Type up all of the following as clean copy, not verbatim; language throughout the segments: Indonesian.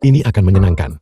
Ini akan menyenangkan.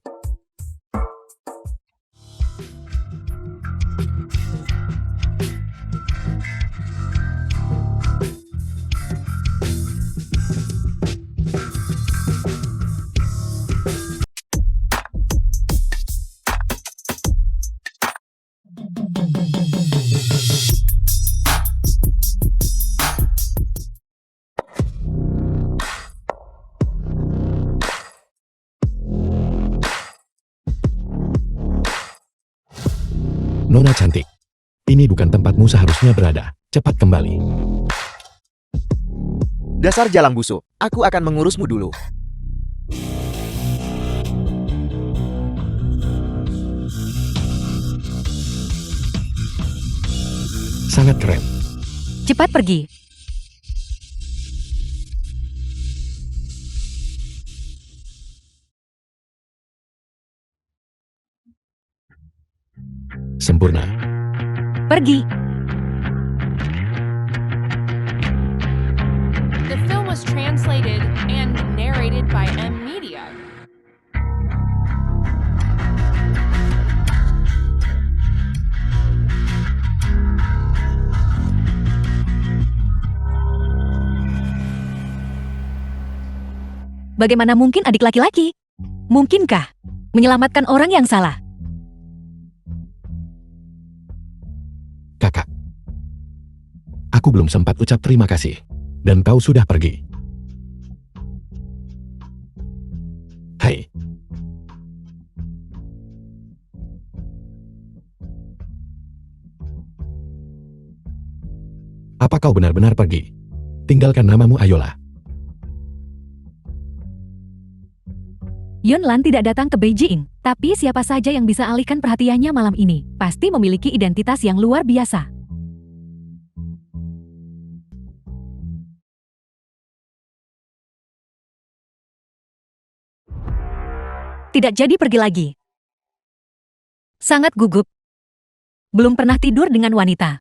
Nona cantik. Ini bukan tempatmu seharusnya berada. Cepat kembali. Dasar jalang busuk, aku akan mengurusmu dulu. Sangat keren. Cepat pergi. Sempurna. Pergi. The film was translated and narrated by M Media. Bagaimana mungkin adik laki-laki? Mungkinkah menyelamatkan orang yang salah? Kakak. Aku belum sempat ucap terima kasih. Dan kau sudah pergi. Hai. Apa kau benar-benar pergi? Tinggalkan namamu Ayola. Yunlan tidak datang ke Beijing, tapi siapa saja yang bisa alihkan perhatiannya malam ini, pasti memiliki identitas yang luar biasa. Tidak jadi pergi lagi. Sangat gugup. Belum pernah tidur dengan wanita.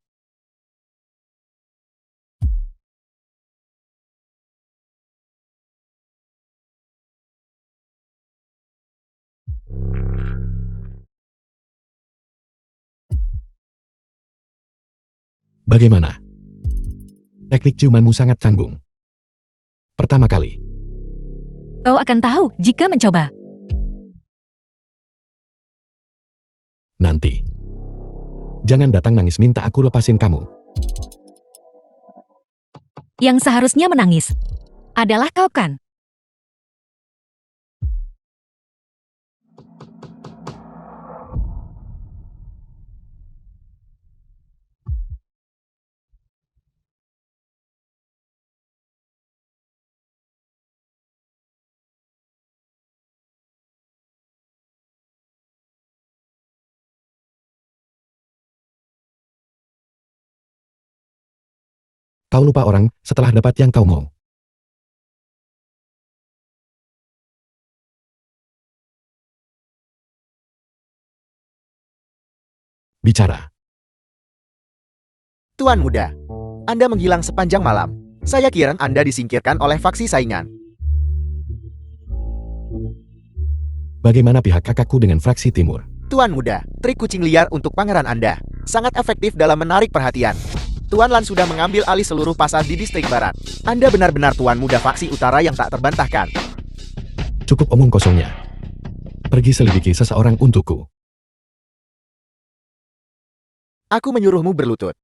Bagaimana? Teknik ciumanmu sangat canggung. Pertama kali. Kau akan tahu jika mencoba. Nanti. Jangan datang nangis minta aku lepasin kamu. Yang seharusnya menangis adalah kau kan? Kau lupa orang setelah dapat yang kau mau. Bicara. Tuan muda, Anda menghilang sepanjang malam. Saya kira Anda disingkirkan oleh faksi saingan. Bagaimana pihak kakakku dengan fraksi timur? Tuan muda, trik kucing liar untuk pangeran Anda sangat efektif dalam menarik perhatian. Tuan Lan sudah mengambil alih seluruh pasar di distrik barat. Anda benar-benar tuan muda faksi utara yang tak terbantahkan. Cukup omong kosongnya. Pergi selidiki seseorang untukku. Aku menyuruhmu berlutut.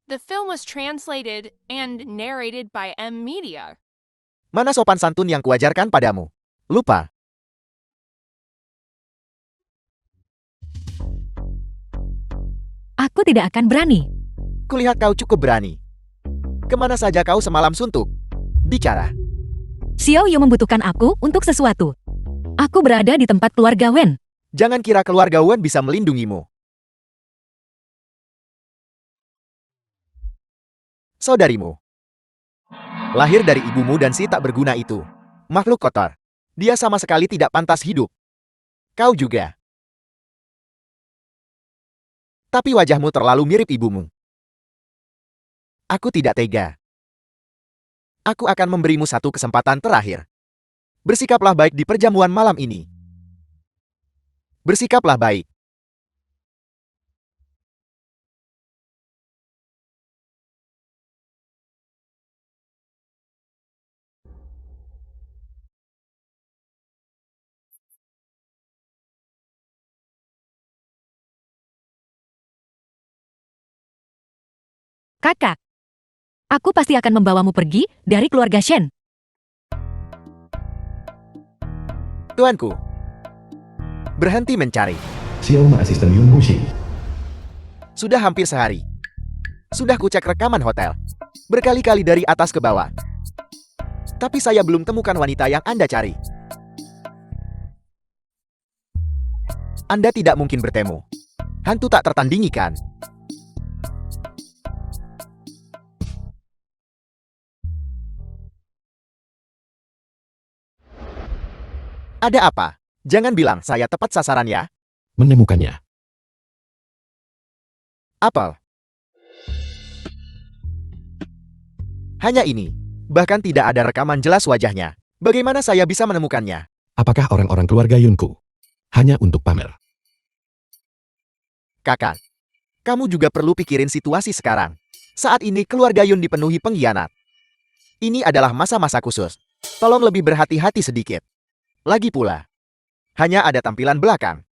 The film was translated and narrated by M Media. Mana sopan santun yang kuajarkan padamu? Lupa. Aku tidak akan berani. Kulihat kau cukup berani. Kemana saja kau semalam suntuk? Bicara. Xiao Yu membutuhkan aku untuk sesuatu. Aku berada di tempat keluarga Wen. Jangan kira keluarga Wen bisa melindungimu. Saudarimu lahir dari ibumu dan si tak berguna itu. Makhluk kotor. Dia sama sekali tidak pantas hidup. Kau juga. Tapi wajahmu terlalu mirip ibumu. Aku tidak tega. Aku akan memberimu satu kesempatan terakhir. Bersikaplah baik di perjamuan malam ini. Bersikaplah baik. Kakak, aku pasti akan membawamu pergi dari keluarga Shen. Tuanku, berhenti mencari. Xiaoma asisten Yun Wuxi. Sudah hampir sehari. Sudah kucek rekaman hotel. Berkali-kali dari atas ke bawah. Tapi saya belum temukan wanita yang Anda cari. Anda tidak mungkin bertemu. Hantu tak tertandingi kan? Ada apa? Jangan bilang saya tepat sasaran ya. Menemukannya. Apel. Hanya ini. Bahkan tidak ada rekaman jelas wajahnya. Bagaimana saya bisa menemukannya? Apakah orang-orang keluarga Yunku? Hanya untuk pamer. Kakak, kamu juga perlu pikirin situasi sekarang. Saat ini keluarga Yun dipenuhi pengkhianat. Ini adalah masa-masa khusus. Tolong lebih berhati-hati sedikit. Lagi pula, hanya ada tampilan belakang.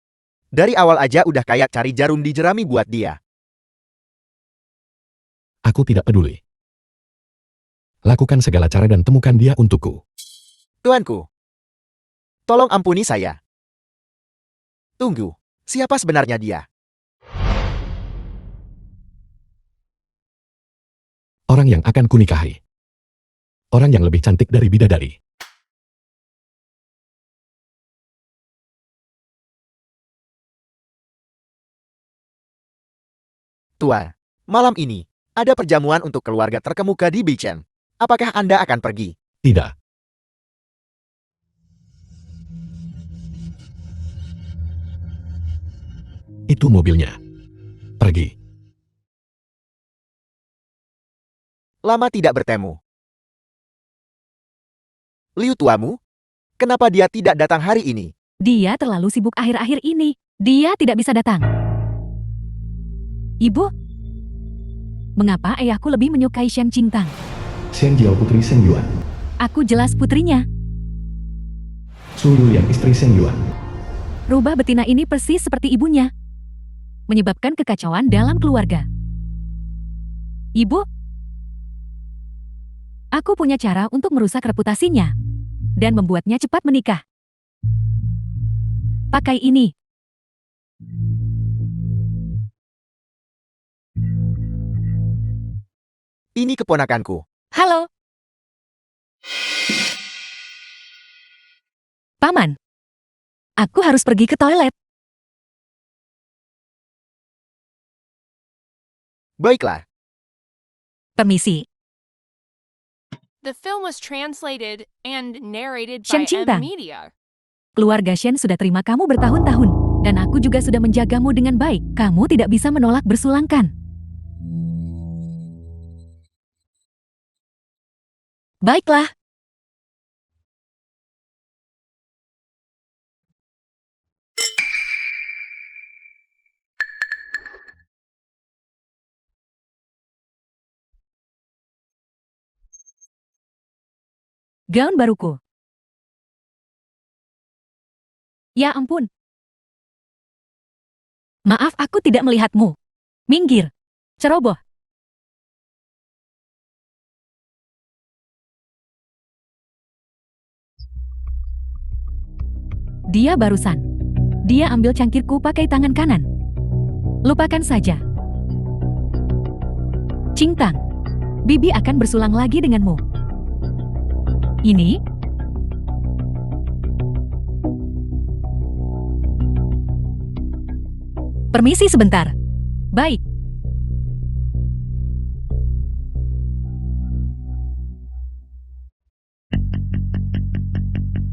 Dari awal aja udah kayak cari jarum di jerami buat dia. Aku tidak peduli. Lakukan segala cara dan temukan dia untukku. Tuanku, tolong ampuni saya. Tunggu, siapa sebenarnya dia? Orang yang akan kunikahi. Orang yang lebih cantik dari bidadari. Tuan, malam ini, ada perjamuan untuk keluarga terkemuka di Bichen. Apakah Anda akan pergi? Tidak. Itu mobilnya. Pergi. Lama tidak bertemu. Liu tuamu? Kenapa dia tidak datang hari ini? Dia terlalu sibuk akhir-akhir ini. Dia tidak bisa datang. Ibu, mengapa ayahku lebih menyukai Shen Qingtang? Shen Jiao putri Shen Yuan. Aku jelas putrinya. Su Yulian istri Shen Yuan. Rubah betina ini persis seperti ibunya. Menyebabkan kekacauan dalam keluarga. Ibu, aku punya cara untuk merusak reputasinya. Dan membuatnya cepat menikah. Pakai ini. Ini keponakanku. Halo. Paman. Aku harus pergi ke toilet. Baiklah. Permisi. The film was translated and narrated Shen by Qingtang. M-Media. Keluarga Shen sudah terima kamu bertahun-tahun. Dan aku juga sudah menjagamu dengan baik. Kamu tidak bisa menolak bersulangkan. Baiklah. Gaun baruku. Ya ampun. Maaf, aku tidak melihatmu. Minggir. Ceroboh. Dia barusan. Dia ambil cangkirku pakai tangan kanan. Lupakan saja. Qingtang, Bibi akan bersulang lagi denganmu. Ini? Permisi sebentar. Baik.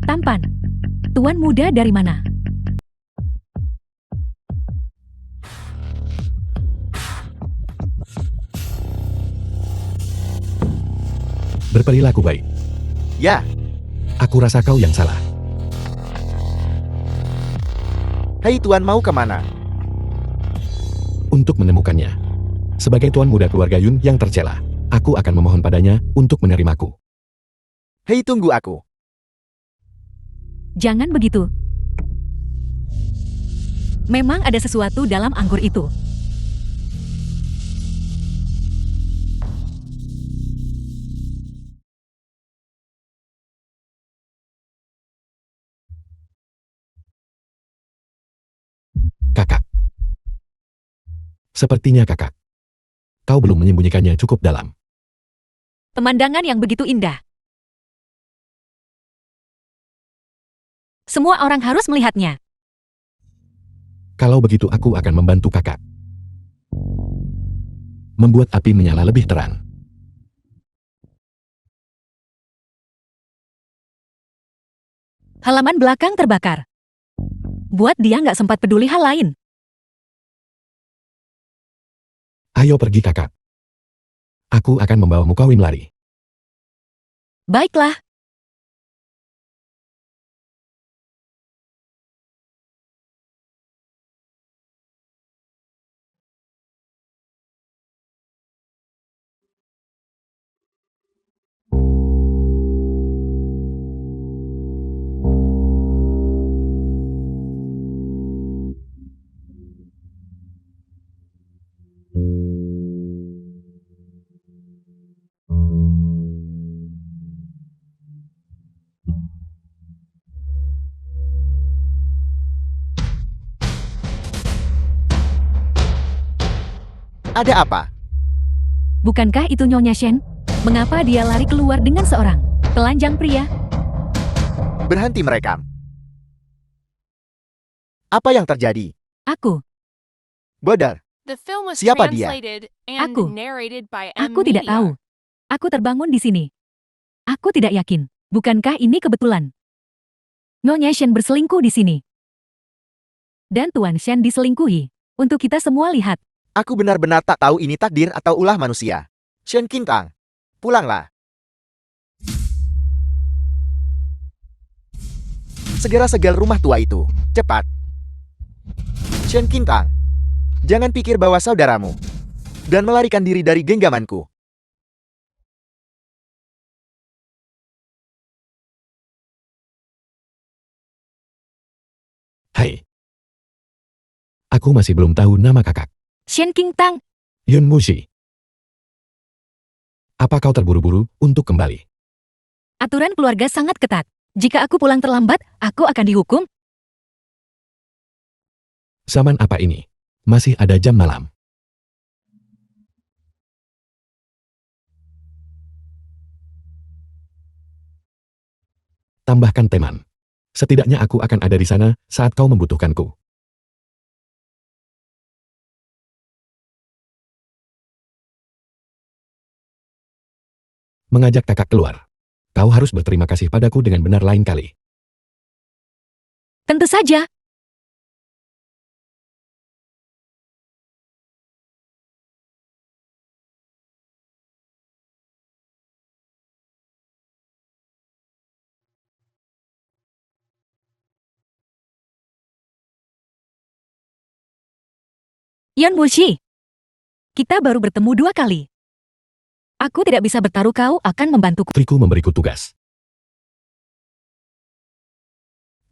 Tampan. Tuan muda dari mana? berperilaku baik. Ya, Aku rasa kau yang salah. hei tuan mau kemana? Untuk menemukannya. Sebagai tuan muda keluarga Yun yang tercela, aku akan memohon padanya untuk menerimaku. Hei tunggu aku. Jangan begitu. Memang ada sesuatu dalam anggur itu. Kakak. Sepertinya kakak. Kau belum menyembunyikannya cukup dalam. Pemandangan yang begitu indah. Semua orang harus melihatnya. Kalau begitu aku akan membantu kakak. Membuat api menyala lebih terang. Halaman belakang terbakar. Buat dia nggak sempat peduli hal lain. Ayo pergi kakak. Aku akan membawamu kawin lari. Baiklah. Ada apa? Bukankah itu Nyonya Shen? Mengapa dia lari keluar dengan seorang telanjang pria? Berhenti merekam. Apa yang terjadi? Aku. Bodoh. The film was Siapa dia? translated and Aku. narrated by M. Aku tidak tahu. Aku terbangun di sini. Aku tidak yakin. Bukankah ini kebetulan? Nyonya Shen berselingkuh di sini. Dan Tuan Shen diselingkuhi. Untuk kita semua lihat. Aku benar-benar tak tahu ini takdir atau ulah manusia. Shen Qingtang, pulanglah. Segera segel rumah tua itu. Cepat. Shen Qingtang, jangan pikir bahwa saudaramu dan melarikan diri dari genggamanku. Hai. Aku masih belum tahu nama kakak. Shen Qingtang, Yun Mushi. Apa kau terburu-buru untuk kembali? aturan keluarga sangat ketat. Jika aku pulang terlambat, aku akan dihukum. Zaman apa ini? Masih ada jam malam. Tambahkan teman. Setidaknya aku akan ada di sana saat kau membutuhkanku. Mengajak kakak keluar. Kau harus berterima kasih padaku dengan benar lain kali. Tentu saja. Yan Wuxi. Kita baru bertemu 2 kali. Aku tidak bisa bertaruh, kau akan membantuku. Putriku memberiku tugas.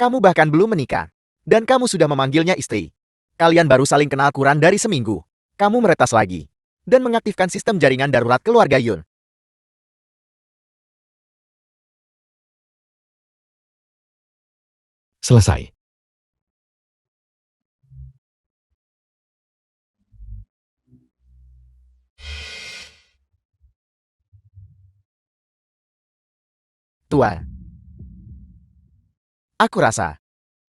Kamu bahkan belum menikah. Dan kamu sudah memanggilnya istri. Kalian baru saling kenal kurang dari seminggu. Kamu meretas lagi. Dan mengaktifkan sistem jaringan darurat keluarga Yun. Selesai. Tuan. Aku rasa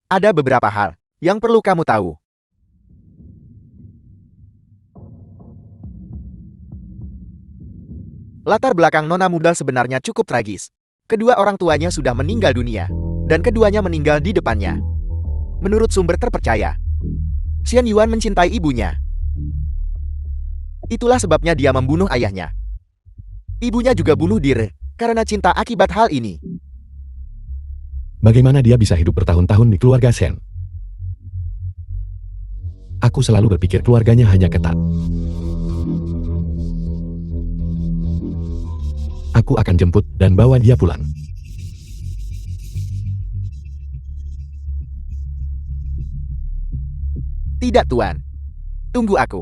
ada beberapa hal yang perlu kamu tahu. Latar belakang nona muda sebenarnya cukup tragis. Kedua orang tuanya sudah meninggal dunia, dan keduanya meninggal di depannya. Menurut sumber terpercaya, Xian Yuan mencintai ibunya. Itulah sebabnya dia membunuh ayahnya. Ibunya juga bunuh diri, karena cinta akibat hal ini. Bagaimana dia bisa hidup bertahun-tahun di keluarga Shen? Aku selalu berpikir keluarganya hanya ketat. Aku akan jemput dan bawa dia pulang. Tidak, Tuan. Tunggu aku.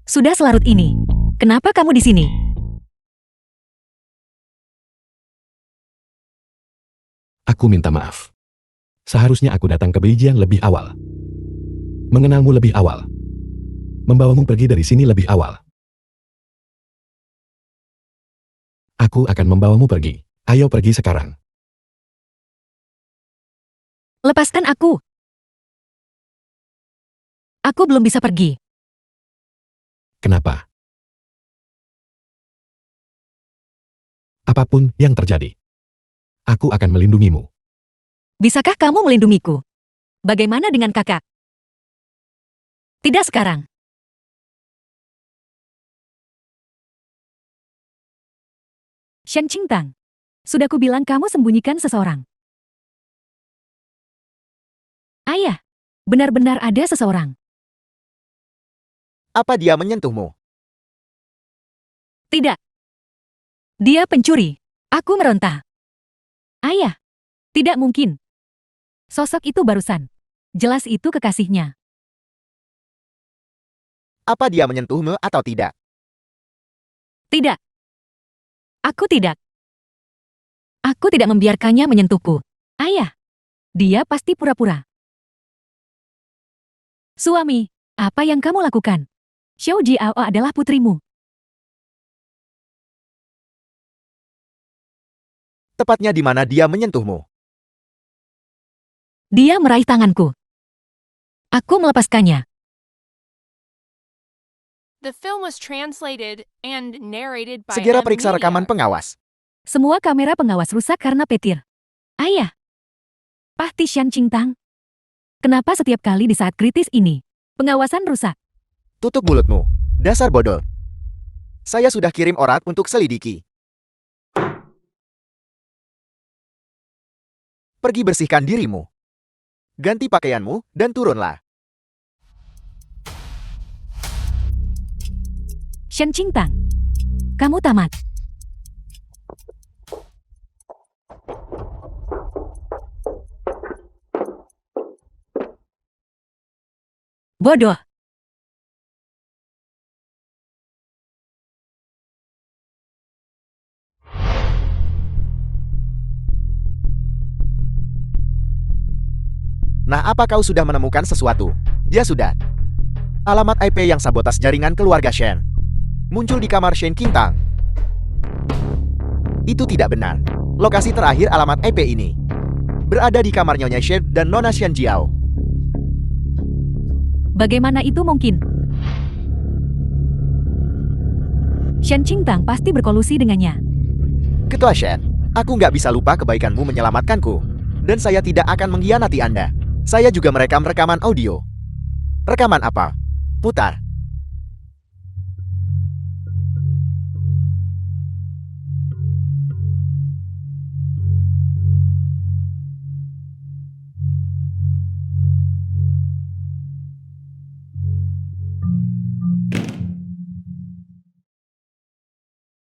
Sudah selarut ini. Kenapa kamu di sini? Aku minta maaf. Seharusnya aku datang ke Beijing lebih awal. Mengenalmu lebih awal. Membawamu pergi dari sini lebih awal. Aku akan membawamu pergi. Ayo pergi sekarang. Lepaskan aku. Aku belum bisa pergi. Kenapa? Apapun yang terjadi, aku akan melindungimu. Bisakah kamu melindungiku? Bagaimana dengan kakak? Tidak sekarang. Shen Qingtang, sudah kubilang kamu sembunyikan seseorang. Ayah, benar-benar ada seseorang. Apa dia menyentuhmu? Tidak. Dia pencuri. Aku meronta. Ayah, tidak mungkin. Sosok itu barusan. Jelas itu kekasihnya. Apa dia menyentuhmu atau tidak? Tidak. Aku tidak. Aku tidak membiarkannya menyentuhku. Ayah, dia pasti pura-pura. Suami, apa yang kamu lakukan? Xiao Jiao adalah putrimu. Tepatnya di mana dia menyentuhmu? Dia meraih tanganku. Aku melepaskannya. The film was translated and narrated by Segera M. periksa rekaman Media. pengawas. Semua kamera pengawas rusak karena petir. Ayah. Pahti Shen Qingtang. Kenapa setiap kali di saat kritis ini, pengawasan rusak? Tutup mulutmu. Dasar bodoh. Saya sudah kirim orang untuk selidiki. Pergi bersihkan dirimu. Ganti pakaianmu dan turunlah. Shen Qingtang. Kamu tamat. Bodoh. Nah, apa kau sudah menemukan sesuatu? Ya sudah. Alamat IP yang sabotas jaringan keluarga Shen muncul di kamar Shen Qingtang. Itu tidak benar. Lokasi terakhir alamat IP ini berada di kamar Nyonya Shen dan Nona Shen Jiao. Bagaimana itu mungkin? Shen Qingtang pasti berkolusi dengannya. Ketua Shen, aku nggak bisa lupa kebaikanmu menyelamatkanku. Dan saya tidak akan mengkhianati Anda. Saya juga merekam rekaman audio. Rekaman apa? Putar.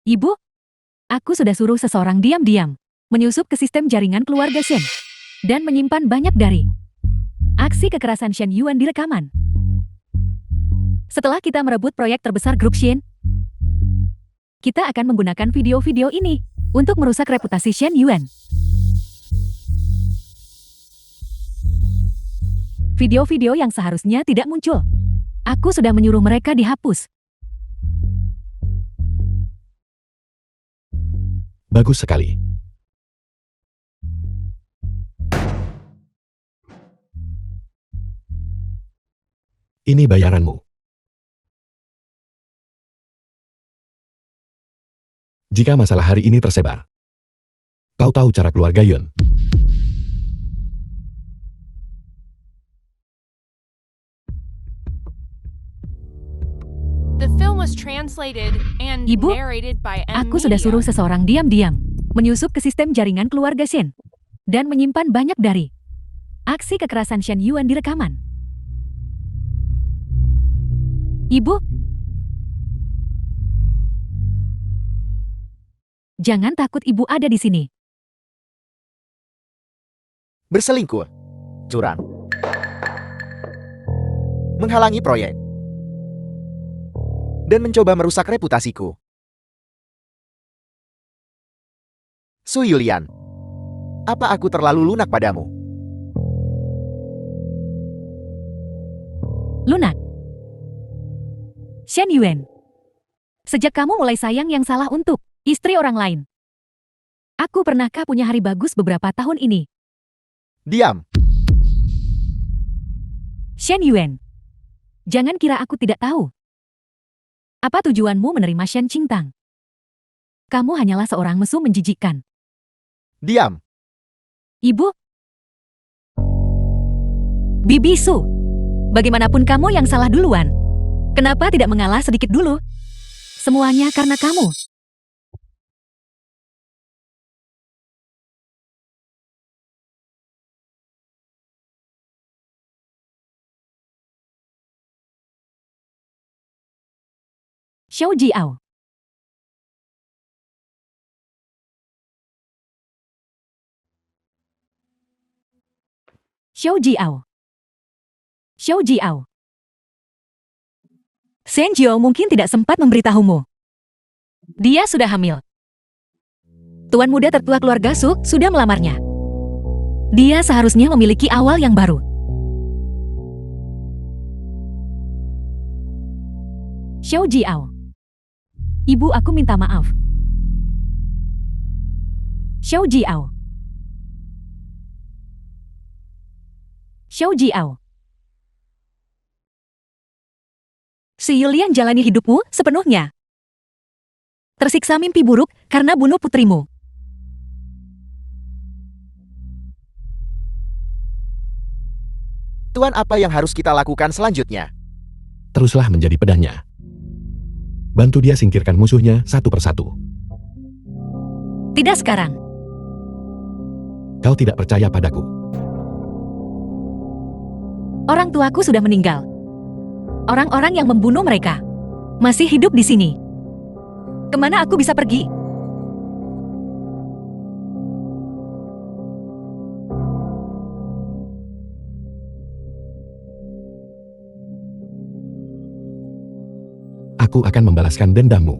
Ibu, aku sudah suruh seseorang diam-diam menyusup ke sistem jaringan keluarga Shen dan menyimpan banyak dari aksi kekerasan Shen Yuan di rekaman. Setelah kita merebut proyek terbesar grup Shen, kita akan menggunakan video-video ini untuk merusak reputasi Shen Yuan. Video-video yang seharusnya tidak muncul. Aku sudah menyuruh mereka dihapus. Bagus sekali. Ini bayaranmu. Jika masalah hari ini tersebar, kau tahu cara keluarga Yun. The film was translated and Ibu, narrated by M. Aku sudah Media. suruh seseorang diam-diam menyusup ke sistem jaringan keluarga Shen dan menyimpan banyak dari aksi kekerasan Shen Yuan di rekaman. Ibu, jangan takut, ibu ada di sini. Berselingkuh, curang, menghalangi proyek, dan mencoba merusak reputasiku. Su Yulian, apa aku terlalu lunak padamu? Lunak. Shen Yuan, sejak kamu mulai sayang yang salah untuk istri orang lain. Aku pernahkah punya hari bagus beberapa tahun ini? Diam. Shen Yuan, jangan kira aku tidak tahu. Apa tujuanmu menerima Shen Qingtang? Kamu hanyalah seorang mesum menjijikkan. Diam. Ibu? Bibi Su, bagaimanapun kamu yang salah duluan. Kenapa tidak mengalah sedikit dulu? Semuanya karena kamu. Xiao Jiao. Xiao Jiao. Xiao Jiao. Shen Jiao mungkin tidak sempat memberitahumu. Dia sudah hamil. Tuan muda tertua keluarga Su sudah melamarnya. Dia seharusnya memiliki awal yang baru. Xiao Jiao. Ibu, aku minta maaf. Xiao Jiao. Xiao Jiao. Si Yulian jalani hidupmu sepenuhnya. Tersiksa mimpi buruk karena bunuh putrimu. Tuan, apa yang harus kita lakukan selanjutnya? Teruslah menjadi pedangnya. Bantu dia singkirkan musuhnya satu persatu. Tidak sekarang. Kau tidak percaya padaku. Orang tuaku sudah meninggal. Orang-orang yang membunuh mereka masih hidup di sini. Kemana aku bisa pergi? Aku akan membalaskan dendammu.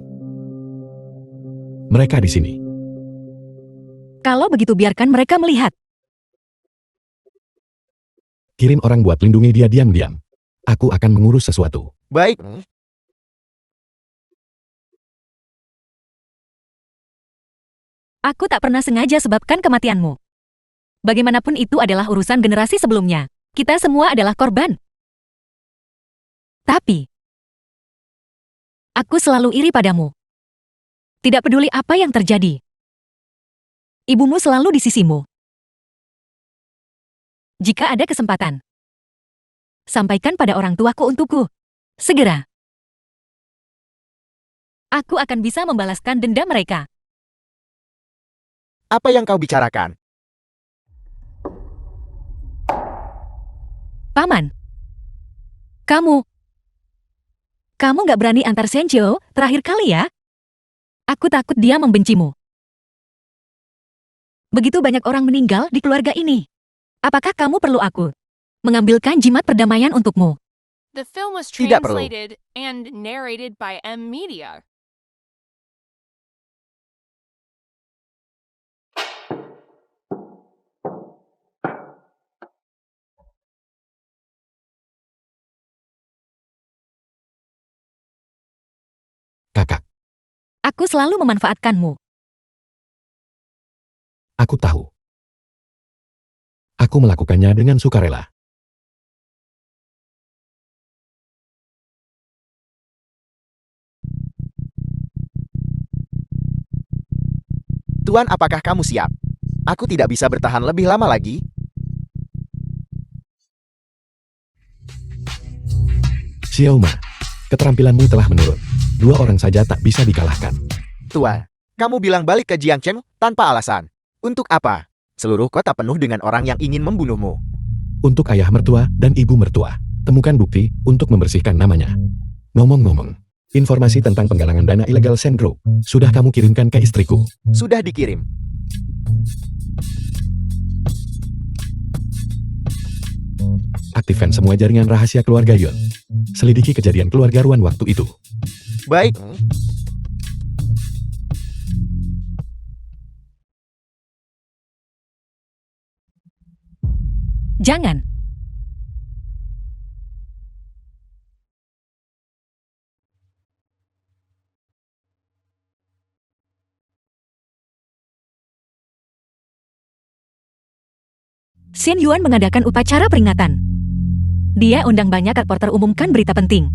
Mereka di sini. Kalau begitu biarkan mereka melihat. Kirim orang buat lindungi dia diam-diam. Aku akan mengurus sesuatu. Baik. Aku tak pernah sengaja sebabkan kematianmu. Bagaimanapun itu adalah urusan generasi sebelumnya. Kita semua adalah korban. Tapi, aku selalu iri padamu. Tidak peduli apa yang terjadi. Ibumu selalu di sisimu. Jika ada kesempatan, sampaikan pada orang tuaku untukku. Segera. Aku akan bisa membalaskan dendam mereka. Apa yang kau bicarakan? Paman. Kamu gak berani antar Senjo terakhir kali ya? Aku takut dia membencimu. Begitu banyak orang meninggal di keluarga ini. Apakah kamu perlu aku mengambilkan jimat perdamaian untukmu? The film was Tidak perlu. translated and narrated by M. Media. Kakak, Aku selalu memanfaatkanmu. aku tahu. Aku melakukannya dengan sukarela. Tuan, apakah kamu siap? Aku tidak bisa bertahan lebih lama lagi. Xiaoma, Keterampilanmu telah menurun. 2 orang saja tak bisa dikalahkan. Tua, kamu bilang balik ke Jiangchen tanpa alasan. Untuk apa? Seluruh kota penuh dengan orang yang ingin membunuhmu. Untuk ayah mertua dan ibu mertua, temukan bukti untuk membersihkan namanya. Ngomong-ngomong, informasi tentang penggalangan dana ilegal Shen Group sudah kamu kirimkan ke istriku. Sudah dikirim. Aktifkan semua jaringan rahasia keluarga Yun. Selidiki kejadian keluarga Ruan waktu itu. Baik. Jangan. Shen Yuan mengadakan upacara peringatan. Dia undang banyak reporter umumkan berita penting.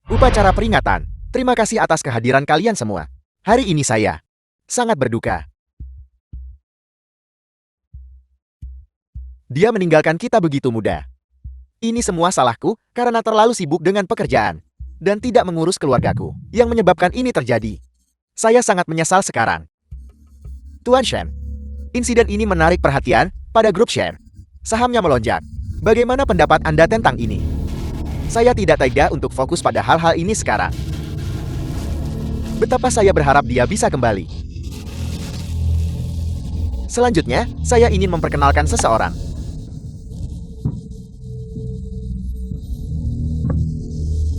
Upacara peringatan. Terima kasih atas kehadiran kalian semua. Hari ini saya sangat berduka. Dia meninggalkan kita begitu muda. Ini semua salahku karena terlalu sibuk dengan pekerjaan dan tidak mengurus keluargaku yang menyebabkan ini terjadi. Saya sangat menyesal sekarang. Tuan Shen, insiden ini menarik perhatian pada grup Shen. Sahamnya melonjak. Bagaimana pendapat Anda tentang ini? Saya tidak tega untuk fokus pada hal-hal ini sekarang. Betapa saya berharap dia bisa kembali. Selanjutnya, saya ingin memperkenalkan seseorang.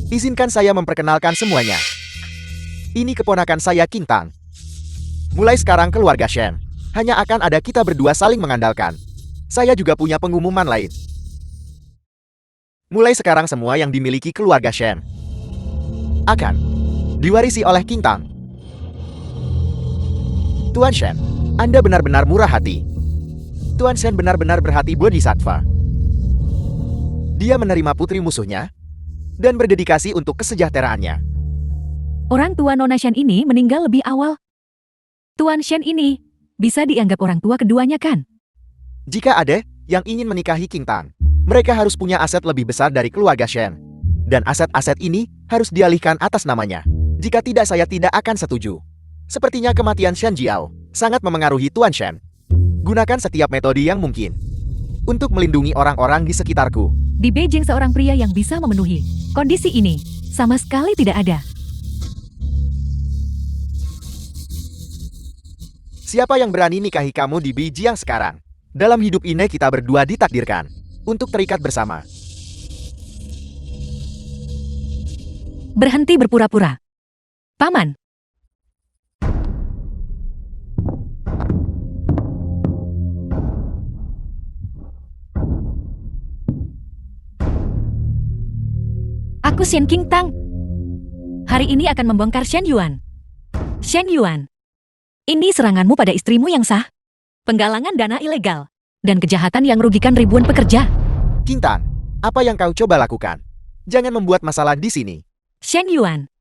Izinkan saya memperkenalkan semuanya. Ini keponakan saya King Tang. Mulai sekarang keluarga Shen hanya akan ada kita berdua saling mengandalkan. Saya juga punya pengumuman lain. Mulai sekarang semua yang dimiliki keluarga Shen akan diwarisi oleh King Tang. Tuan Shen, Anda benar-benar murah hati. Tuan Shen benar-benar berhati bodhisattva. Dia menerima putri musuhnya dan berdedikasi untuk kesejahteraannya. Orang tua Nona Shen ini meninggal lebih awal. Tuan Shen ini bisa dianggap orang tua keduanya kan? Jika ada yang ingin menikahi King Tang, mereka harus punya aset lebih besar dari keluarga Shen. Dan aset-aset ini harus dialihkan atas namanya. Jika tidak, saya tidak akan setuju. Sepertinya kematian Shen Jiao sangat memengaruhi Tuan Shen. Gunakan setiap metode yang mungkin untuk melindungi orang-orang di sekitarku. Di Beijing seorang pria yang bisa memenuhi kondisi ini sama sekali tidak ada. Siapa yang berani nikahi kamu di Beijing sekarang? Dalam hidup ini kita berdua ditakdirkan untuk terikat bersama. Berhenti berpura-pura. Paman. Aku Shen King Tang. Hari ini akan membongkar Shen Yuan. Shen Yuan. Ini seranganmu pada istrimu yang sah, penggalangan dana ilegal, dan kejahatan yang merugikan ribuan pekerja. King Tang, apa yang kau coba lakukan? Jangan membuat masalah di sini. Shen Yuan,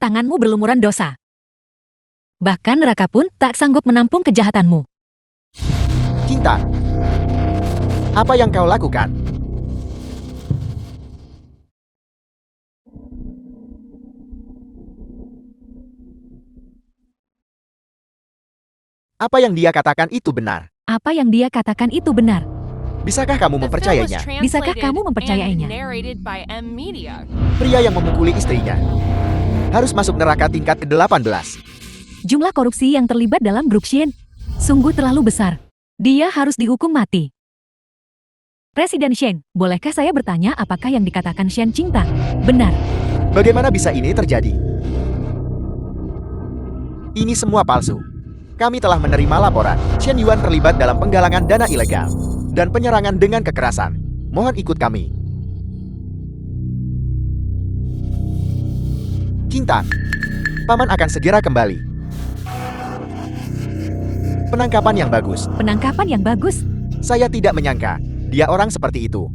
tanganmu berlumuran dosa. Bahkan neraka pun tak sanggup menampung kejahatanmu. King Tang, apa yang kau lakukan? Apa yang dia katakan itu benar? Apa yang dia katakan itu benar. Bisakah kamu The film was mempercayainya? Bisakah translated kamu mempercayainya? and narrated by M Media. Pria yang memukuli istrinya harus masuk neraka tingkat ke-18. Jumlah korupsi yang terlibat dalam grup Shen sungguh terlalu besar. Dia harus dihukum mati. Presiden Shen, bolehkah saya bertanya apakah yang dikatakan Shen Qingtang benar? Bagaimana bisa ini terjadi? Ini semua palsu. Kami telah menerima laporan Shen Yuan terlibat dalam penggalangan dana ilegal dan penyerangan dengan kekerasan. Mohon ikut kami. King Tang, Paman akan segera kembali. Penangkapan yang bagus. Penangkapan yang bagus. Saya tidak menyangka dia orang seperti itu.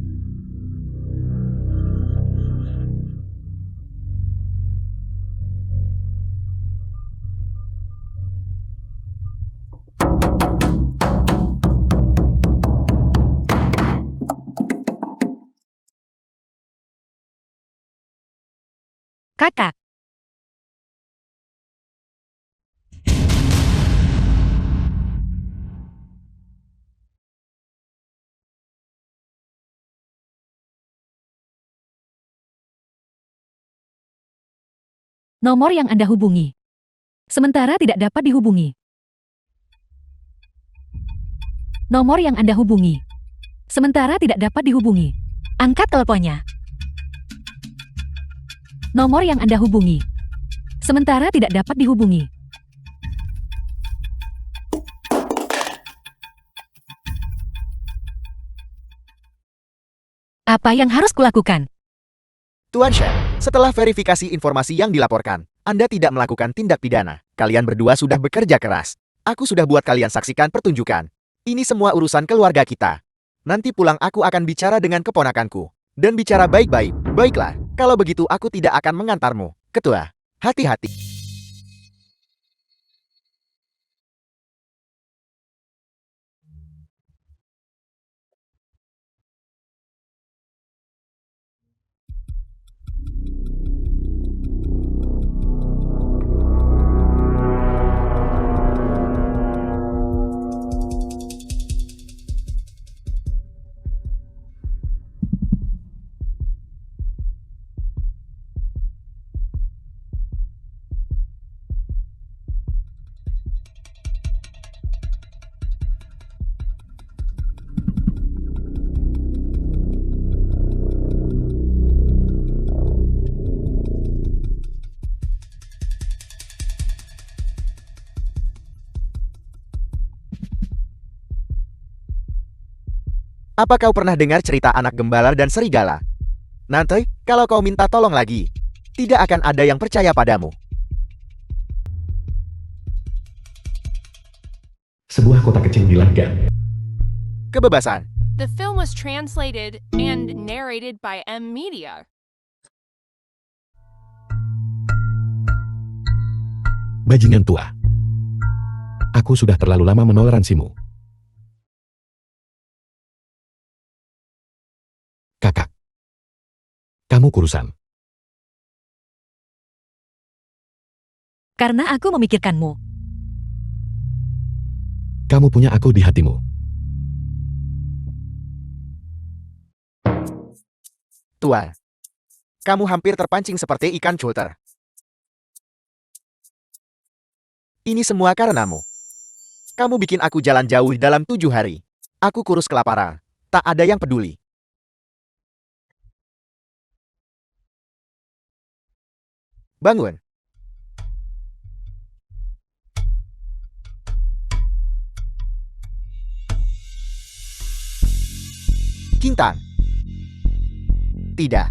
Kakak. Nomor yang Anda hubungi. Sementara tidak dapat dihubungi. Nomor yang Anda hubungi. Sementara tidak dapat dihubungi. Angkat teleponnya. Nomor yang Anda hubungi. Sementara tidak dapat dihubungi. Apa yang harus kulakukan? Tuan Shen, setelah verifikasi informasi yang dilaporkan, Anda tidak melakukan tindak pidana. Kalian berdua sudah bekerja keras. Aku sudah buat kalian saksikan pertunjukan. Ini semua urusan keluarga kita. Nanti pulang aku akan bicara dengan keponakanku. Dan bicara baik-baik. Baiklah, kalau begitu aku tidak akan mengantarmu. Ketua, hati-hati. Apa kau pernah dengar cerita anak gembala dan serigala? Nanti, kalau kau minta tolong lagi, tidak akan ada yang percaya padamu. Sebuah kota kecil di Langan. Kebebasan. The film was translated and narrated by M Media. Bajingan tua. Aku sudah terlalu lama menoleransimu. Kakak. Kamu kurusan. Karena aku memikirkanmu. Kamu punya aku di hatimu. Tua. Kamu hampir terpancing seperti ikan culter. Ini semua karenamu. Kamu bikin aku jalan jauh dalam 7 hari. Aku kurus kelaparan. Tak ada yang peduli. Bangun. Kintang. Tidak.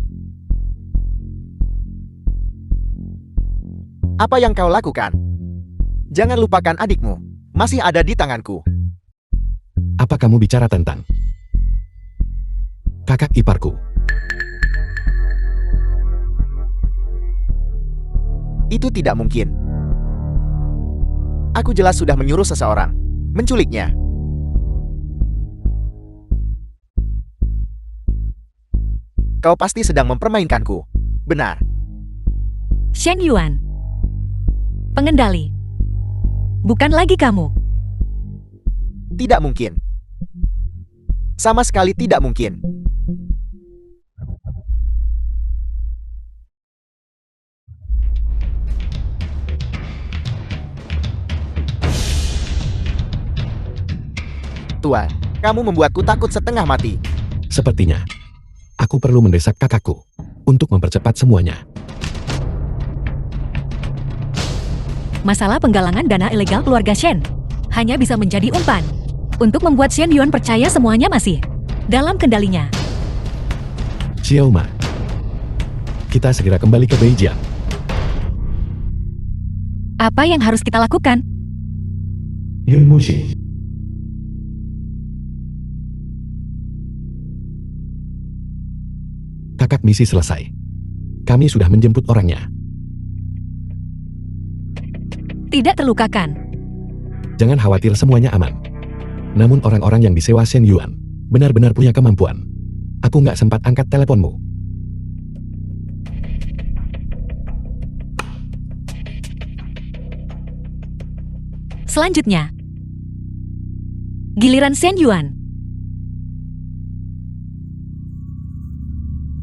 Apa yang kau lakukan? Jangan lupakan adikmu. Masih ada di tanganku. Apa kamu bicara tentang kakak iparku? Itu tidak mungkin. Aku jelas sudah menyuruh seseorang menculiknya. Kau pasti sedang mempermainkanku. Benar. Shen Yuan. Pengendali. Bukan lagi kamu. Tidak mungkin. Sama sekali tidak mungkin. Tua, kamu membuatku takut setengah mati. Sepertinya, aku perlu mendesak kakakku untuk mempercepat semuanya. Masalah penggalangan dana ilegal keluarga Shen hanya bisa menjadi umpan untuk membuat Shen Yuan percaya semuanya masih dalam kendalinya. Xiao Ma, kita segera kembali ke Beijing. Apa yang harus kita lakukan? Yun Muxi. Kakak, misi selesai. Kami sudah menjemput orangnya. Tidak terlukakan. Jangan khawatir, semuanya aman. Namun orang-orang yang disewa Shen Yuan benar-benar punya kemampuan. Aku nggak sempat angkat teleponmu. Selanjutnya, giliran Shen Yuan.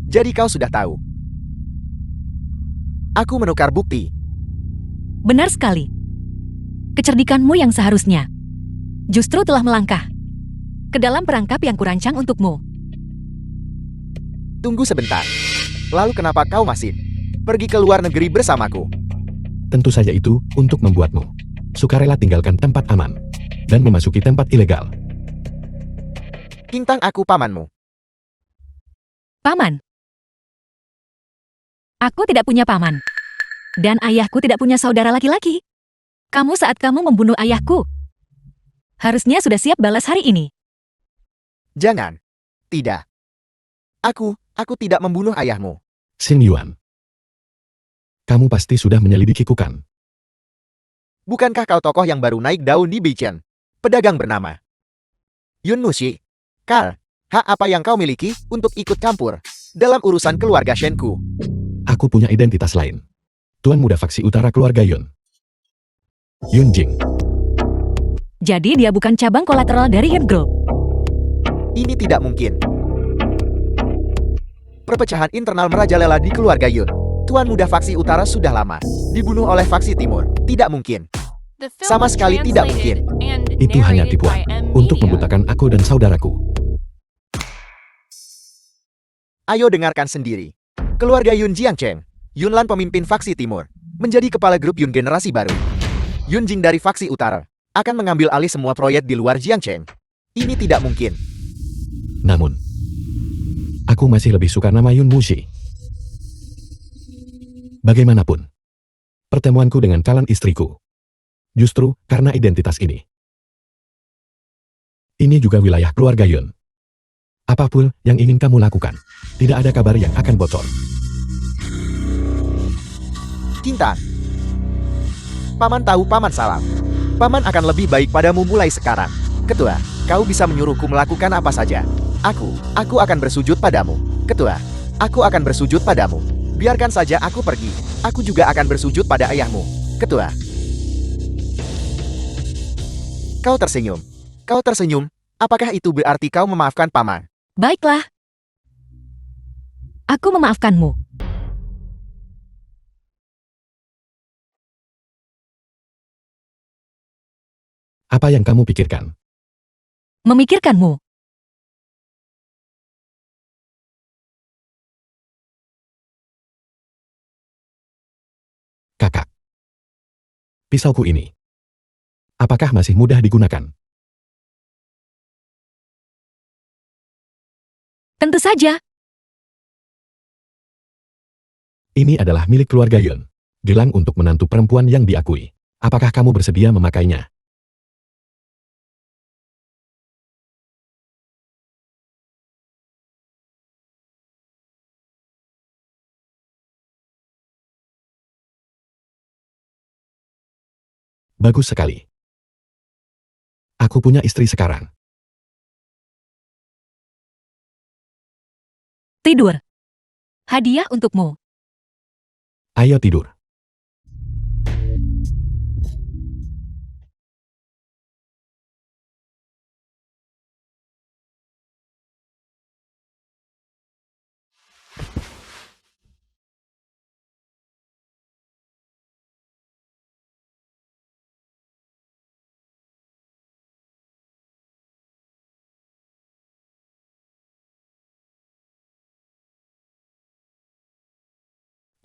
Jadi kau sudah tahu. Aku menukar bukti. Benar sekali. Kecerdikanmu yang seharusnya justru telah melangkah ke dalam perangkap yang kurancang untukmu. Tunggu sebentar. Lalu kenapa kau masih pergi ke luar negeri bersamaku? Tentu saja itu untuk membuatmu sukarela tinggalkan tempat aman dan memasuki tempat ilegal. Kintang, aku pamanmu. Paman. Aku tidak punya paman. Dan ayahku tidak punya saudara laki-laki. Kamu saat kamu membunuh ayahku, harusnya sudah siap balas hari ini. Jangan. Tidak. Aku tidak membunuh ayahmu. Shen Yuan. Kamu pasti sudah menyelidikiku kan? Bukankah kau tokoh yang baru naik daun di Beichen? Pedagang bernama Yun Mushi. Karl, hak apa yang kau miliki untuk ikut campur dalam urusan keluarga Shenku? Aku punya identitas lain. Tuan muda faksi utara keluarga Yun. Yun Jing. Jadi dia bukan cabang kolateral dari Yun Group. Ini tidak mungkin. Perpecahan internal merajalela di keluarga Yun. Tuan muda faksi utara sudah lama dibunuh oleh faksi timur. Tidak mungkin. The film Sama was sekali tidak translated mungkin. and Itu hanya narrated tipuan by M untuk Media. membutakan aku dan saudaraku. Ayo dengarkan sendiri. Keluarga Yun Jiangcheng, Yunlan pemimpin faksi timur, menjadi kepala grup Yun generasi baru. Yun Jing dari faksi utara akan mengambil alih semua proyek di luar Jiangcheng. Ini tidak mungkin. Namun, aku masih lebih suka nama Yun Mushi. Bagaimanapun, pertemuanku dengan calon istriku justru karena identitas ini. Ini juga wilayah keluarga Yun. Apapun yang ingin kamu lakukan, tidak ada kabar yang akan bocor. Kintan. Paman tahu paman salah. Paman akan lebih baik padamu mulai sekarang. Ketua, kau bisa menyuruhku melakukan apa saja. Aku akan bersujud padamu. Ketua, aku akan bersujud padamu. Biarkan saja aku pergi. Aku juga akan bersujud pada ayahmu. Ketua. Kau tersenyum. Kau tersenyum. Apakah itu berarti kau memaafkan paman? Baiklah. Aku memaafkanmu. Apa yang kamu pikirkan? Memikirkanmu. Kakak. Pisauku ini. Apakah masih mudah digunakan? Tentu saja. Ini adalah milik keluarga Yun. Gelang untuk menantu perempuan yang diakui. Apakah kamu bersedia memakainya? Bagus sekali. Aku punya istri sekarang. Tidur. Hadiah untukmu. Ayo tidur.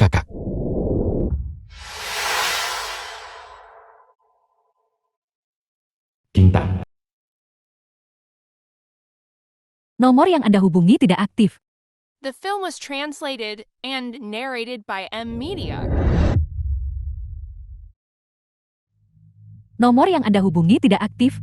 Kakak. Kintan. Nomor yang Anda hubungi tidak aktif. The film was translated and narrated by M Media. Nomor yang Anda hubungi tidak aktif.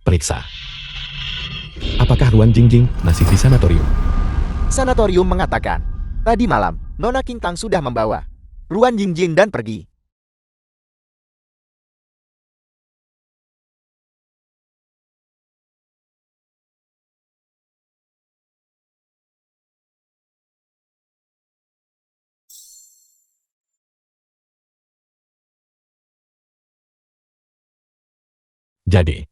Periksa. Apakah Ruan Jingjing masih di sanatorium? Sanatorium mengatakan, tadi malam, Nona Kintang sudah membawa Ruan Jingjing dan pergi. Jadi,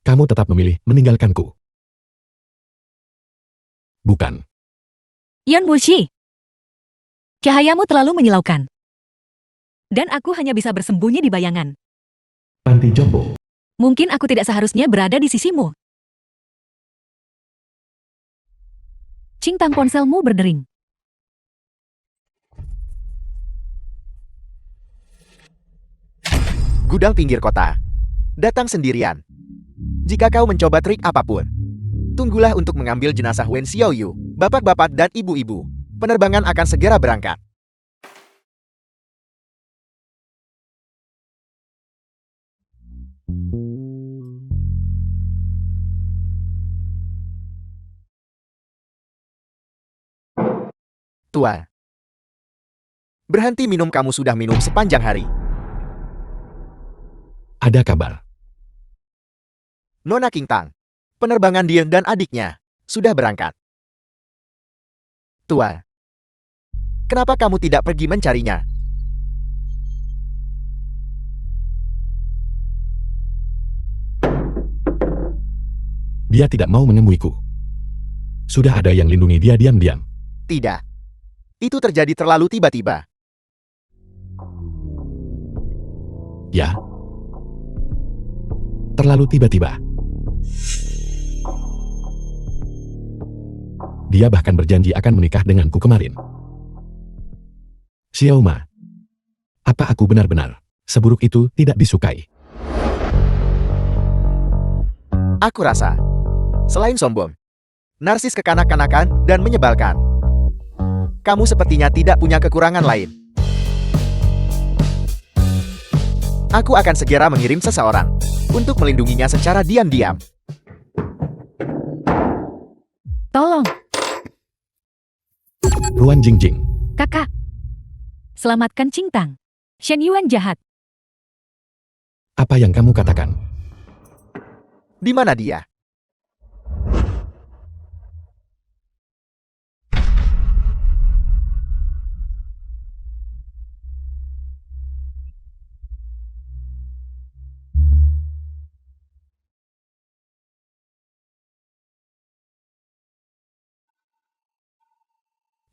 kamu tetap memilih meninggalkanku. Bukan. Yon Wuxi. Cahayamu terlalu menyilaukan. Dan aku hanya bisa bersembunyi di bayangan. Panti jompo. Mungkin aku tidak seharusnya berada di sisimu. Cingtang ponselmu berdering. Gudang pinggir kota. Datang sendirian. Jika kau mencoba trik apapun, tunggulah untuk mengambil jenazah Wen Xiaoyu, bapak-bapak dan ibu-ibu. Penerbangan akan segera berangkat. Tua. Berhenti minum, kamu sudah minum sepanjang hari. Ada kabar. Nona Qingtang. Penerbangan dia dan adiknya sudah berangkat. Tua. Kenapa kamu tidak pergi mencarinya? Dia tidak mau menemuiku. Sudah ada yang lindungi dia diam-diam. Tidak. Itu terjadi terlalu tiba-tiba. Ya. Terlalu tiba-tiba. Dia bahkan berjanji akan menikah denganku kemarin. Xiao Ma. Apa aku benar-benar seburuk itu tidak disukai? Aku rasa, selain sombong, narsis kekanak-kanakan dan menyebalkan, kamu sepertinya tidak punya kekurangan lain. Aku akan segera mengirim seseorang untuk melindunginya secara diam-diam. Tolong, Ruan Jingjing. kakak. Selamatkan Cingtang. Shen Yuan jahat. Apa yang kamu katakan? Di mana dia?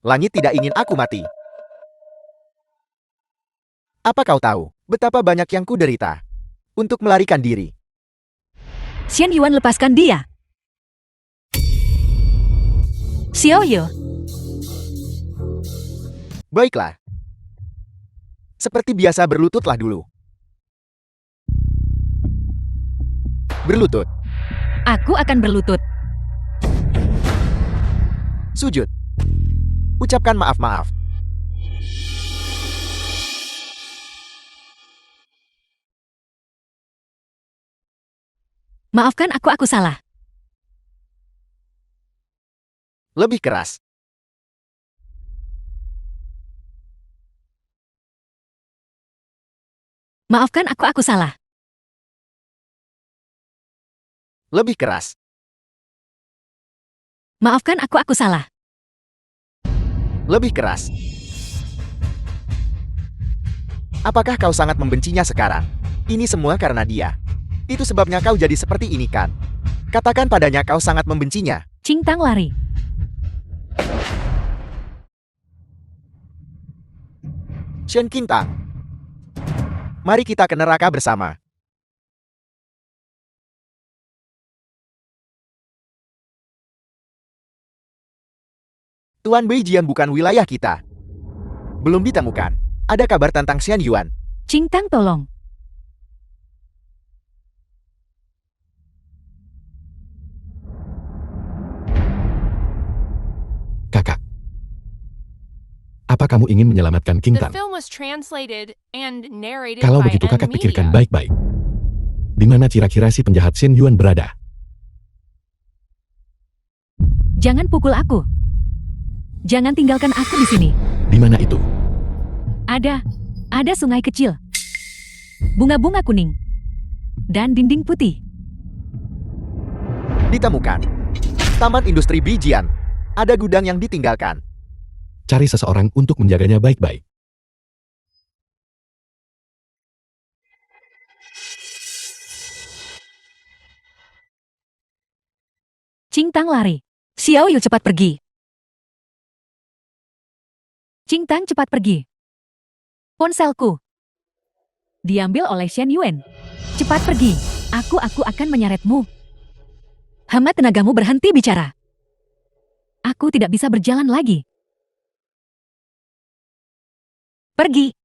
Langit tidak ingin aku mati. Apa kau tahu betapa banyak yang kuderita untuk melarikan diri? Shen Yuan lepaskan dia. Xiaoyu. Baiklah. Seperti biasa, berlututlah dulu. Berlutut. Aku akan berlutut. Sujud. Ucapkan maaf-maaf. Maafkan aku salah. Lebih keras. Maafkan aku salah. Lebih keras. Maafkan aku salah. Lebih keras. Apakah kau sangat membencinya sekarang? Ini semua karena dia. Itu sebabnya kau jadi seperti ini, kan? Katakan padanya kau sangat membencinya. Cingtang lari. Shen Qingtang. Mari kita ke neraka bersama. Tuan Beijian bukan wilayah kita. Belum ditemukan. Ada kabar tentang Xian Yuan. Cingtang tolong. Kakak. Apa kamu ingin menyelamatkan The Qingtang? film was translated and narrated Kalau by begitu M kakak pikirkan Media. baik-baik. Di mana kira-kira si penjahat Shen Yuan berada? Jangan pukul aku. Jangan tinggalkan aku di sini. Di mana itu? Ada sungai kecil. Bunga-bunga kuning. Dan dinding putih. Ditemukan. Taman Industri Bijian. Ada gudang yang ditinggalkan. Cari seseorang untuk menjaganya baik-baik. Qingtang lari. Xiao Yu cepat pergi. Qingtang cepat pergi. Ponselku. Diambil oleh Shen Yuan. Cepat pergi. Aku akan menyeretmu. Hemat tenagamu, berhenti bicara. Aku tidak bisa berjalan lagi. Pergi.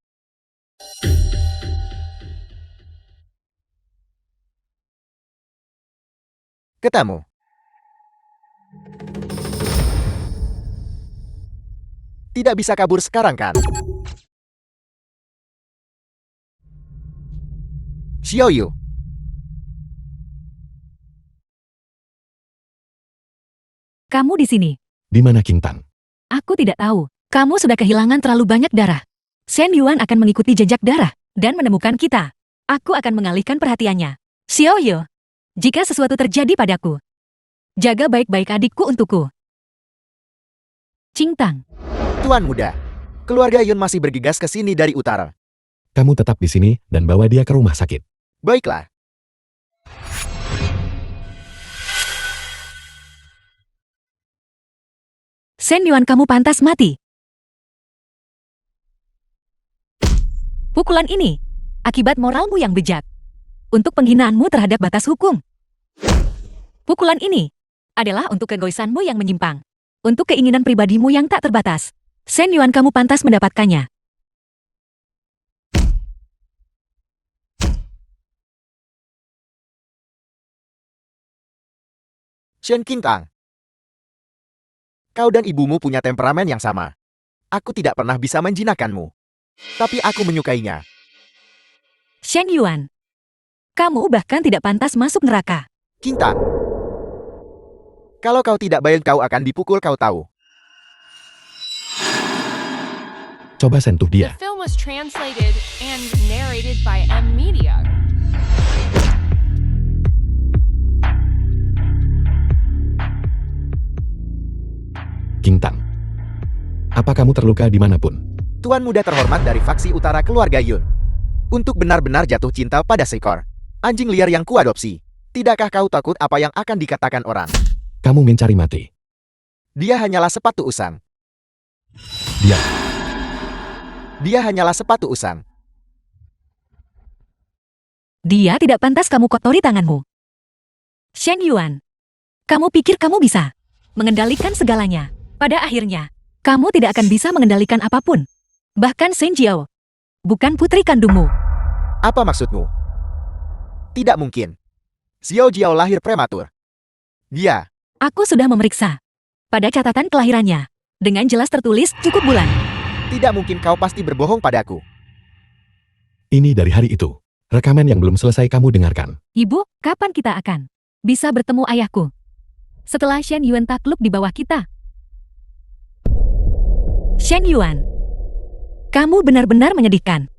Ketemu. Tidak bisa kabur sekarang kan? Xiao Yu. Kamu di sini. Di mana Qingtang? Aku tidak tahu. Kamu sudah kehilangan terlalu banyak darah. Shen Yuan akan mengikuti jejak darah dan menemukan kita. Aku akan mengalihkan perhatiannya. Xiao Yu, jika sesuatu terjadi padaku, jaga baik-baik adikku untukku. Qingtang. Tuan muda. Keluarga Yun masih bergegas ke sini dari utara. Kamu tetap di sini dan bawa dia ke rumah sakit. Baiklah. Shen Yuan, kamu pantas mati. Pukulan ini akibat moralmu yang bejat. Untuk penghinaanmu terhadap batas hukum. Pukulan ini adalah untuk keegoisanmu yang menyimpang. Untuk keinginan pribadimu yang tak terbatas. Shen Yuan, kamu pantas mendapatkannya. Shen Qingtang. Kau dan ibumu punya temperamen yang sama. Aku tidak pernah bisa menjinakkanmu. Tapi aku menyukainya. Shen Yuan, kamu bahkan tidak pantas masuk neraka. Qingtang. Kalau kau tidak baik, kau akan dipukul, kau tahu. Coba sentuh The dia. film was translated and narrated by M Media. Qingtang. Apa kamu terluka dimanapun? Tuan muda terhormat dari faksi utara keluarga Yun. Untuk benar-benar jatuh cinta pada seekor anjing liar yang kuadopsi. Tidakkah kau takut apa yang akan dikatakan orang? Kamu mencari mati. Dia hanyalah sepatu usang. Diam. Dia hanyalah sepatu usang. Dia tidak pantas kamu kotori tanganmu. Shen Yuan, kamu pikir kamu bisa mengendalikan segalanya? Pada akhirnya, kamu tidak akan bisa mengendalikan apapun. Bahkan Shen Jiao, bukan putri kandungmu. Apa maksudmu? Tidak mungkin. Xiao Jiao lahir prematur. Dia. Aku sudah memeriksa. Pada catatan kelahirannya, dengan jelas tertulis cukup bulan. Tidak mungkin, kau pasti berbohong padaku. Ini dari hari itu. Rekaman yang belum selesai kamu dengarkan. Ibu, kapan kita akan bisa bertemu ayahku? Setelah Shen Yuan takluk di bawah kita. Shen Yuan, kamu benar-benar menyedihkan.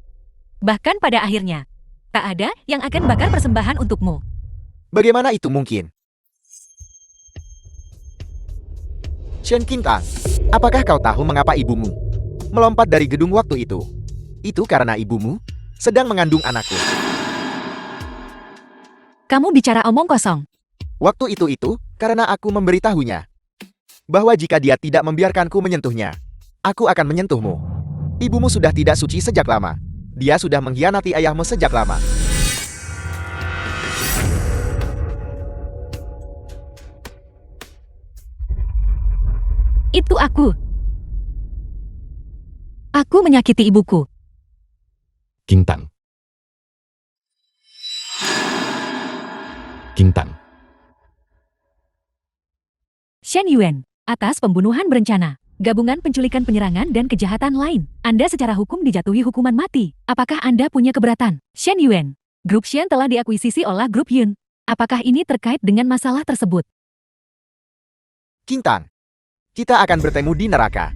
Bahkan pada akhirnya, tak ada yang akan bakar persembahan untukmu. Bagaimana itu mungkin? Shen Qingtang, apakah kau tahu mengapa ibumu melompat dari gedung waktu itu? Itu karena ibumu sedang mengandung anakku. Kamu bicara omong kosong. Waktu itu karena aku memberitahunya bahwa jika dia tidak membiarkanku menyentuhnya, aku akan menyentuhmu. Ibumu sudah tidak suci sejak lama. Dia sudah mengkhianati ayahmu sejak lama. Itu aku. Aku menyakiti ibuku. Qingtang. Qingtang. Shen Yuan, atas pembunuhan berencana, gabungan penculikan, penyerangan, dan kejahatan lain, Anda secara hukum dijatuhi hukuman mati. Apakah Anda punya keberatan? Shen Yuan, Grup Shen telah diakuisisi oleh Grup Yun. Apakah ini terkait dengan masalah tersebut? Qingtang, kita akan bertemu di neraka.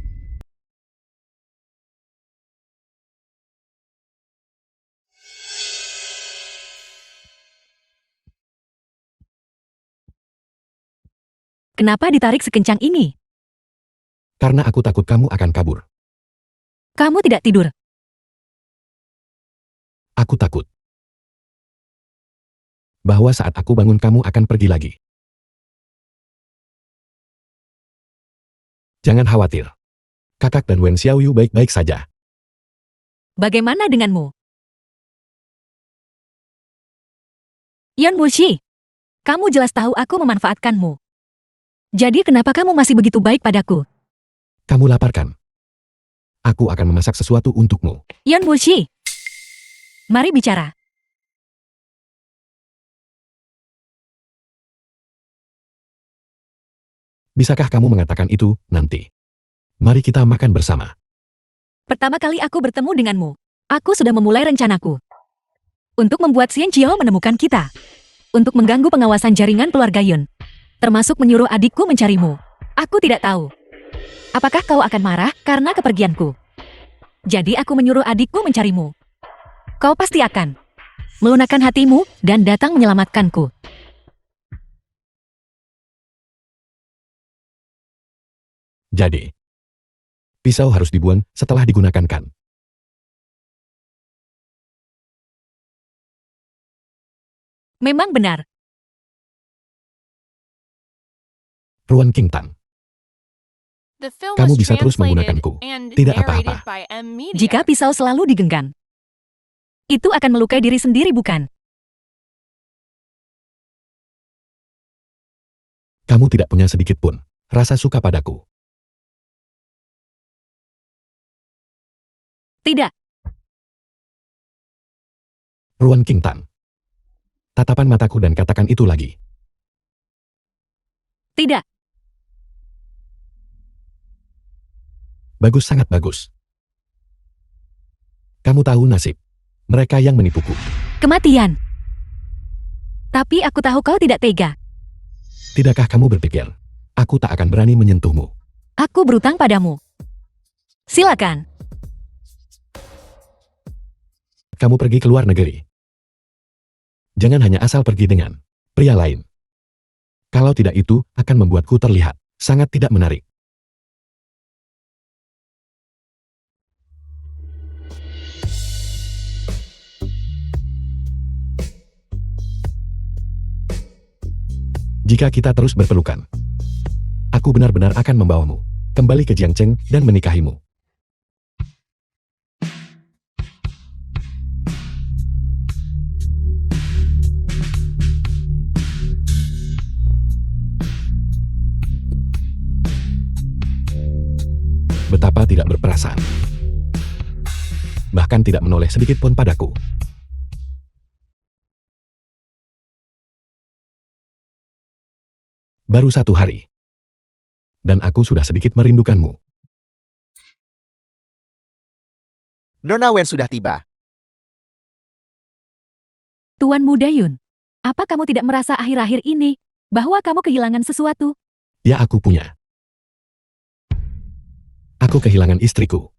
Kenapa ditarik sekencang ini? Karena aku takut kamu akan kabur. Kamu tidak tidur. Aku takut bahwa saat aku bangun kamu akan pergi lagi. Jangan khawatir. Kakak dan Wen Xiaoyu baik-baik saja. Bagaimana denganmu? Yan Wuxi, kamu jelas tahu aku memanfaatkanmu. Jadi kenapa kamu masih begitu baik padaku? Kamu lapar kan? Aku akan memasak sesuatu untukmu. Yan Wuxi, mari bicara. Bisakah kamu mengatakan itu nanti? Mari kita makan bersama. Pertama kali aku bertemu denganmu, aku sudah memulai rencanaku. Untuk membuat Xian Jiao menemukan kita. Untuk mengganggu pengawasan jaringan keluarga Yun. Termasuk menyuruh adikku mencarimu. Aku tidak tahu. Apakah kau akan marah karena kepergianku? Jadi aku menyuruh adikku mencarimu. Kau pasti akan melunakkan hatimu dan datang menyelamatkanku. Jadi, pisau harus dibuang setelah digunakan kan? Memang benar. Ruan Qingtang, The film Kamu was bisa terus translated menggunakanku. and Tidak narrated apa-apa. by M Media. Jika pisau selalu digenggam, itu akan melukai diri sendiri bukan? Kamu tidak punya sedikit pun rasa suka padaku. Tidak. Ruan Qingtang. Tatapan mataku dan katakan itu lagi. Tidak. Bagus, sangat bagus. Kamu tahu nasib mereka yang menipuku. Kematian. Tapi aku tahu kau tidak tega. Tidakkah kamu berpikir, aku tak akan berani menyentuhmu? Aku berutang padamu. Silakan. Kamu pergi ke luar negeri. Jangan hanya asal pergi dengan pria lain. Kalau tidak, itu akan membuatku terlihat sangat tidak menarik. Jika kita terus berpelukan, aku benar-benar akan membawamu kembali ke Jiangcheng dan menikahimu. Betapa tidak berperasaan. Bahkan tidak menoleh sedikit pun padaku. Baru 1 hari. Dan aku sudah sedikit merindukanmu. Nona Wen sudah tiba. Tuan Muda Yun, apa kamu tidak merasa akhir-akhir ini bahwa kamu kehilangan sesuatu? Ya, aku punya. Aku kehilangan istriku.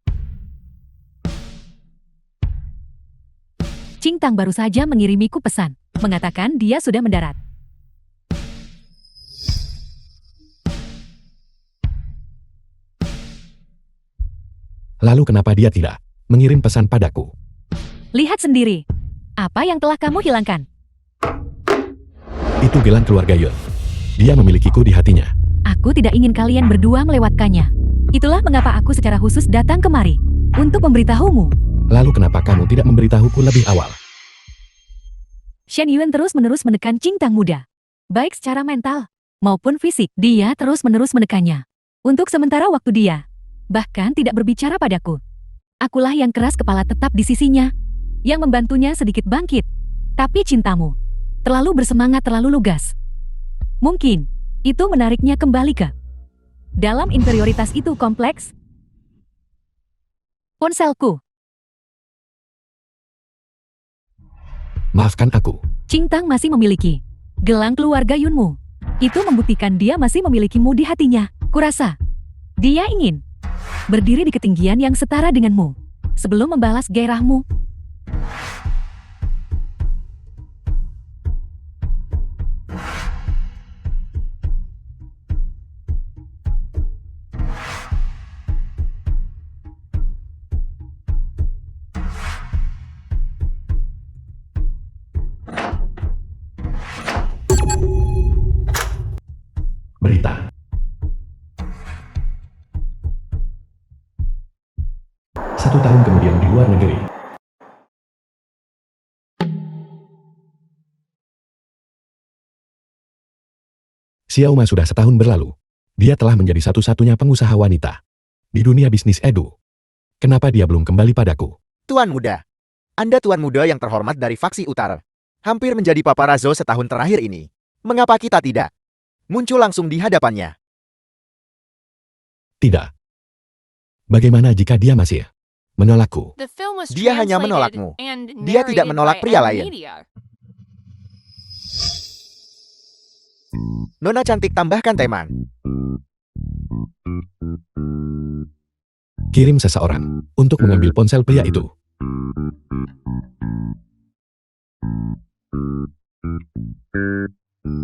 Qingtang baru saja mengirimiku pesan, mengatakan dia sudah mendarat. Lalu kenapa dia tidak mengirim pesan padaku? Lihat sendiri. Apa yang telah kamu hilangkan? Itu gelang keluarga Yun. Dia memilikiku di hatinya. Aku tidak ingin kalian berdua melewatkannya. Itulah mengapa aku secara khusus datang kemari. Untuk memberitahumu. Lalu kenapa kamu tidak memberitahuku lebih awal? Shen Yuan terus-menerus menekan Qingtang muda. Baik secara mental maupun fisik, dia terus-menerus menekannya. Untuk sementara waktu dia bahkan tidak berbicara padaku. Akulah yang keras kepala tetap di sisinya, yang membantunya sedikit bangkit. Tapi cintamu terlalu bersemangat, terlalu lugas. Mungkin itu menariknya kembali ke dalam inferioritas itu kompleks. Ponselku. Maafkan aku. Qingtang masih memiliki gelang keluarga Yunmu. Itu membuktikan dia masih memilikimu di hatinya. Kurasa dia ingin berdiri di ketinggian yang setara denganmu sebelum membalas gairahmu. Berita. 1 tahun kemudian di luar negeri. Xiaoma sudah setahun berlalu. Dia telah menjadi satu-satunya pengusaha wanita di dunia bisnis edu. Kenapa dia belum kembali padaku? Tuan Muda. Anda Tuan Muda yang terhormat dari faksi utara. Hampir menjadi paparazzo setahun terakhir ini. Mengapa kita tidak muncul langsung di hadapannya? Tidak. Bagaimana jika dia masih menolakku? The film was Dia hanya translated menolakmu. and Dia tidak narrated menolak by pria M lain. Media. Nona cantik tambahkan teman. Kirim seseorang untuk mengambil ponsel pria itu.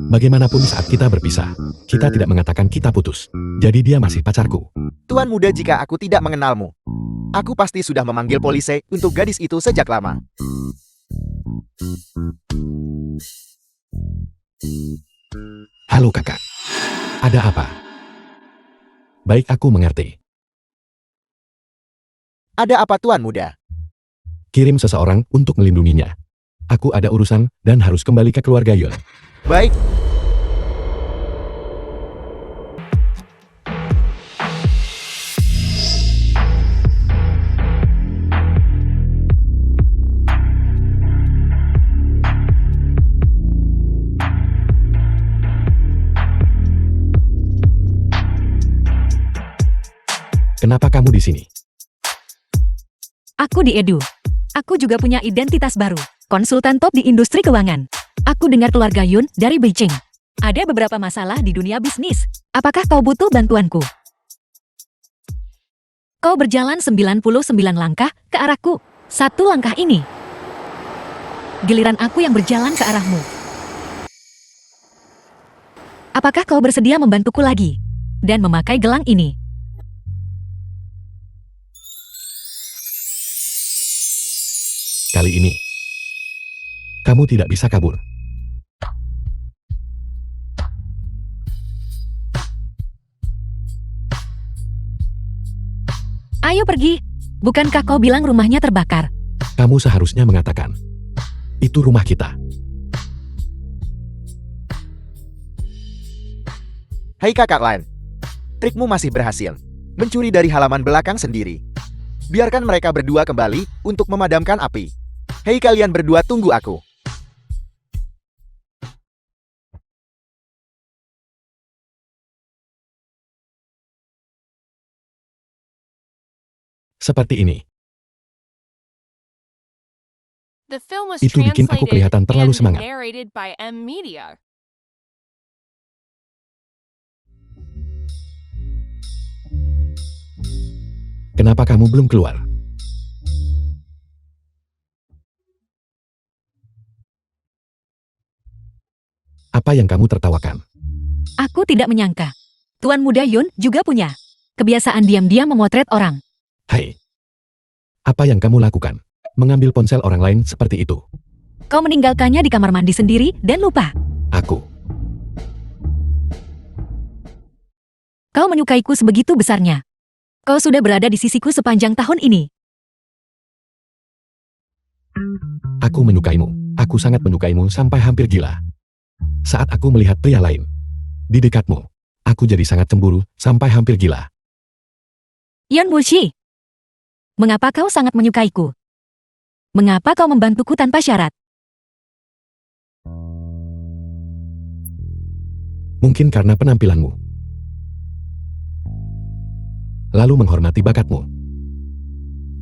Bagaimanapun saat kita berpisah, kita tidak mengatakan kita putus. Jadi dia masih pacarku. Tuan Muda, jika aku tidak mengenalmu, aku pasti sudah memanggil polisi untuk gadis itu sejak lama. Halo kakak. Ada apa? Baik, aku mengerti. Ada apa Tuan Muda? Kirim seseorang untuk melindunginya. Aku ada urusan dan harus kembali ke keluarga Yun. Baik. Kenapa kamu di sini? Aku di Edu. Aku juga punya identitas baru. Konsultan top di industri keuangan. Aku dengar keluarga Yun dari Beijing. Ada beberapa masalah di dunia bisnis. Apakah kau butuh bantuanku? Kau berjalan 99 langkah ke arahku. 1 langkah ini. Giliran aku yang berjalan ke arahmu. Apakah kau bersedia membantuku lagi? Dan memakai gelang ini? Kali ini, kamu tidak bisa kabur. Ayo pergi. Bukankah kau bilang rumahnya terbakar? Kamu seharusnya mengatakan, itu rumah kita. Hai kakak lain. Trikmu masih berhasil. Mencuri dari halaman belakang sendiri. Biarkan mereka berdua kembali untuk memadamkan api. Hei kalian berdua, tunggu aku. Seperti ini. The film was Itu bikin aku translated kelihatan terlalu and semangat. narrated by M Media. Kenapa kamu belum keluar? Apa yang kamu tertawakan? Aku tidak menyangka. Tuan Muda Yun juga punya kebiasaan diam-diam memotret orang. Hai. Apa yang kamu lakukan? Mengambil ponsel orang lain seperti itu. Kau meninggalkannya di kamar mandi sendiri dan lupa. Aku. Kau menyukaiku sebegitu besarnya. Kau sudah berada di sisiku sepanjang tahun ini. Aku menyukaimu. Aku sangat menyukaimu sampai hampir gila. Saat aku melihat pria lain di dekatmu, aku jadi sangat cemburu sampai hampir gila. Yan Wuxi. Mengapa kau sangat menyukaiku? Mengapa kau membantuku tanpa syarat? Mungkin karena penampilanmu. Lalu menghormati bakatmu.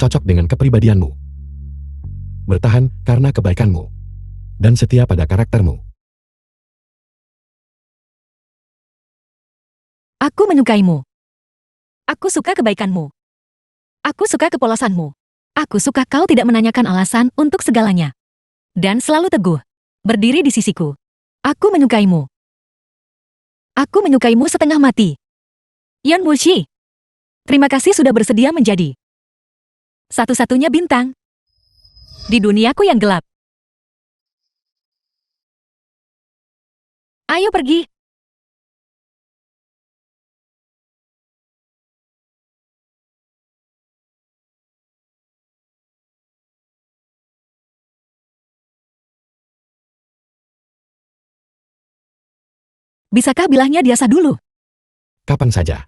Cocok dengan kepribadianmu. Bertahan karena kebaikanmu. Dan setia pada karaktermu. Aku menyukaimu. Aku suka kebaikanmu. Aku suka kepolosanmu. Aku suka kau tidak menanyakan alasan untuk segalanya. Dan selalu teguh. Berdiri di sisiku. Aku menyukaimu. Aku menyukaimu setengah mati. Yan Wuxi. Terima kasih sudah bersedia menjadi satu-satunya bintang di duniaku yang gelap. Ayo pergi. Bisakah bilahnya dia sah dulu? Kapan saja.